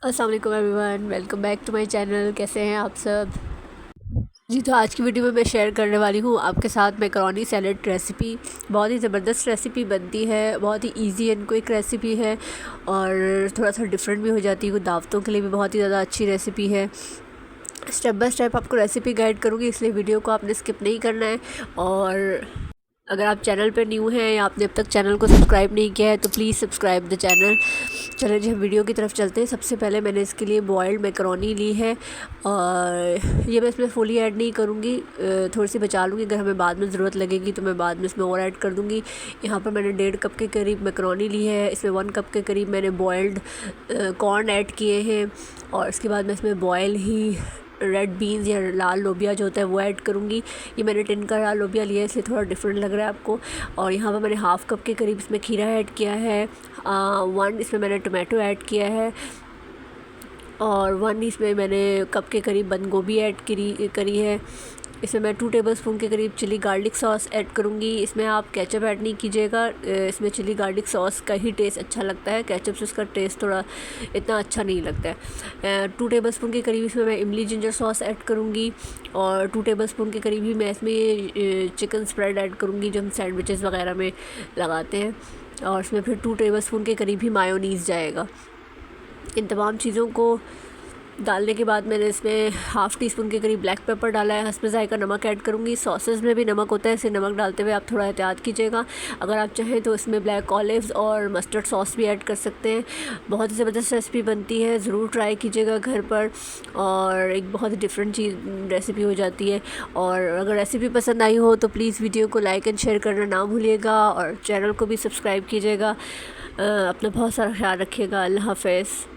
अस्सलाम वालेकुम everyone, welcome back to my channel. कैसे हैं आप सब जी। तो आज की वीडियो में मैं शेयर करने वाली हूँ आपके साथ मैकरोनी सैलेड रेसिपी। बहुत ही ज़बरदस्त रेसिपी बनती है, बहुत ही इजी एंड क्विक रेसिपी है और थोड़ा सा डिफरेंट भी हो जाती है। दावतों के लिए भी बहुत ही ज़्यादा अच्छी रेसिपी है। स्टेप बाय स्टेप आपको रेसिपी गाइड करूँगी, इसलिए वीडियो को आपने स्किप नहीं करना है। और अगर आप चैनल पर न्यू हैं या आपने अब तक चैनल को सब्सक्राइब नहीं किया है तो प्लीज़ सब्सक्राइब द चैनल। चलिए जी, हम वीडियो की तरफ चलते हैं। सबसे पहले मैंने इसके लिए बॉयल्ड मैकरोनी ली है और ये मैं इसमें फुली ऐड नहीं करूँगी, थोड़ी सी बचा लूँगी। अगर हमें बाद में ज़रूरत लगेगी तो मैं बाद में इसमें और ऐड कर दूँगी। यहाँ पर मैंने 1.5 कप के करीब मैकरोनी ली है। इसमें 1 कप के करीब मैंने बॉयल्ड कॉर्न ऐड किए हैं और इसके बाद मैं इसमें बॉयल ही रेड बीन्स या लाल लोबिया जो होता है वो ऐड करूँगी। ये मैंने टिन का लाल लोबिया लिया है, इसलिए थोड़ा डिफरेंट लग रहा है आपको। और यहाँ पर मैंने 1/2 कप के करीब इसमें खीरा ऐड किया है। 1 इसमें मैंने टोमेटो ऐड किया है और 1 इसमें मैंने कप के करीब बंद गोभी ऐड करी है। इसमें मैं 2 टेबलस्पून के करीब चिली गार्लिक सॉस ऐड करूँगी। इसमें आप केचप ऐड नहीं कीजिएगा, इसमें चिली गार्लिक सॉस का ही टेस्ट अच्छा लगता है। केचप से इसका टेस्ट थोड़ा इतना अच्छा नहीं लगता है। 2 टेबलस्पून के करीब इसमें मैं इमली जिंजर सॉस ऐड करूँगी और 2 टेबलस्पून के करीब ही मैं इसमें चिकन स्प्रेड ऐड करूँगी जो हम सैंडविचेस वगैरह में लगाते हैं। और इसमें फिर 2 टेबलस्पून के करीब ही मायोनीज़ जाएगा। इन तमाम चीज़ों को डालने के बाद मैंने इसमें 1/2 टीस्पून के करीब ब्लैक पेपर डाला है। हस्ब ज़ायक़ा नमक ऐड करूँगी। सॉसेस में भी नमक होता है, इसे नमक डालते हुए आप थोड़ा एहतियात कीजिएगा। अगर आप चाहें तो इसमें ब्लैक ऑलिव्स और मस्टर्ड सॉस भी ऐड कर सकते हैं। बहुत ही ज़बरदस्त रेसिपी बनती है, ज़रूर ट्राई कीजिएगा घर पर और एक बहुत ही डिफरेंट चीज़ रेसिपी हो जाती है। और अगर रेसिपी पसंद आई हो तो प्लीज़ वीडियो को लाइक एंड शेयर करना ना भूलिएगा और चैनल को भी सब्सक्राइब कीजिएगा। अपना बहुत सारा ख्याल रखिएगा। अल्लाह हाफ़िज़।